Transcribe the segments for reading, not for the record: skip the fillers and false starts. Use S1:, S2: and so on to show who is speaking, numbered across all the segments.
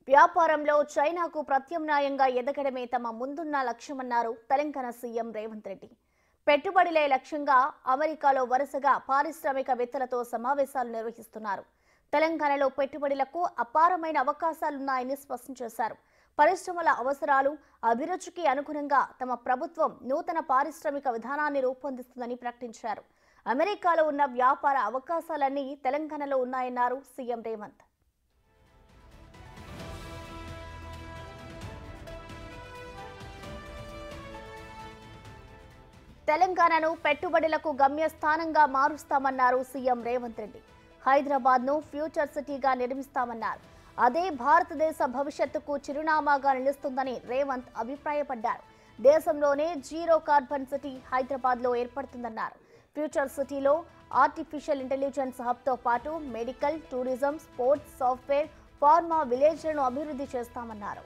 S1: వ్యాపారంలో చైనాకు ప్రత్యామ్నాయంగా ఎదగడమే తమ ముందున్న లక్ష్యమన్నారు తెలంగాణ సీఎం రేవంత్ రెడ్డి. పెట్టుబడులే లక్ష్యంగా అమెరికాలో వరుసగా పారిశ్రామికవేత్తలతో సమావేశాలు నిర్వహిస్తున్నారు. తెలంగాణలో పెట్టుబడులకు అపారమైన అవకాశాలున్నాయని స్పష్టం చేశారు. పరిశ్రమల అవసరాలు, అభిరుచికి అనుగుణంగా తమ ప్రభుత్వం నూతన పారిశ్రామిక విధానాన్ని రూపొందిస్తుందని ప్రకటించారు. అమెరికాలో ఉన్న వ్యాపార అవకాశాలన్నీ తెలంగాణలో ఉన్నాయన్నారు సీఎం రేవంత్. తెలంగాణను పెట్టుబడులకు గమ్యస్థానంగా మారుస్తామన్నారు సీఎం రేవంత్ రెడ్డి. హైదరాబాద్ను ఫ్యూచర్ సిటీగా నిర్మిస్తామన్నారు. అదే భారతదేశ భవిష్యత్తుకు చిరునామాగా నిలుస్తుందని రేవంత్ అభిప్రాయపడ్డారు. దేశంలోనే జీరో కార్బన్ సిటీ హైదరాబాద్లో ఏర్పడుతుందన్నారు. ఫ్యూచర్ సిటీలో ఆర్టిఫిషియల్ ఇంటెలిజెన్స్ హబ్తో పాటు medical, tourism, sports, software, pharma విలేజ్లను అభివృద్ధి చేస్తామన్నారు.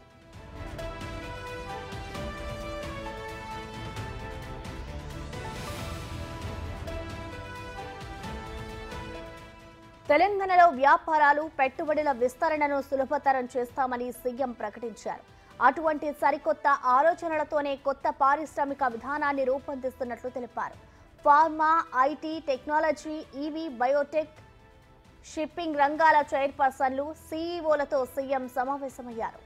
S1: తెలంగాణలో వ్యాపారాలు, పెట్టుబడుల విస్తరణను సులభతరం చేస్తామని సీఎం ప్రకటించారు. అటువంటి సరికొత్త ఆలోచనలతోనే కొత్త పారిశ్రామిక విధానాన్ని రూపొందిస్తున్నట్లు తెలిపారు. Pharma, IT, technology, EV, Biotech, shipping రంగాల చైర్పర్సన్లు, సీఈఓలతో సీఎం సమావేశమయ్యారు.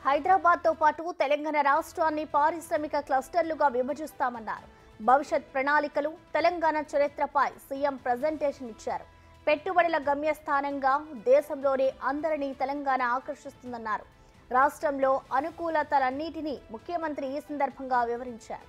S1: హైదరాబాద్తో పాటు తెలంగాణ రాష్ట్రాన్ని పారిశ్రామిక క్లస్టర్లుగా విభజిస్తామన్నారు. భవిష్యత్ ప్రణాళికలు, తెలంగాణ చరిత్రపై సీఎం ప్రజెంటేషన్ ఇచ్చారు. పెట్టుబడుల గమ్యస్థానంగా దేశంలోనే అందరినీ తెలంగాణ ఆకర్షిస్తుందన్నారు. రాష్ట్రంలో అనుకూలతలన్నిటినీ ముఖ్యమంత్రి ఈ సందర్భంగా వివరించారు.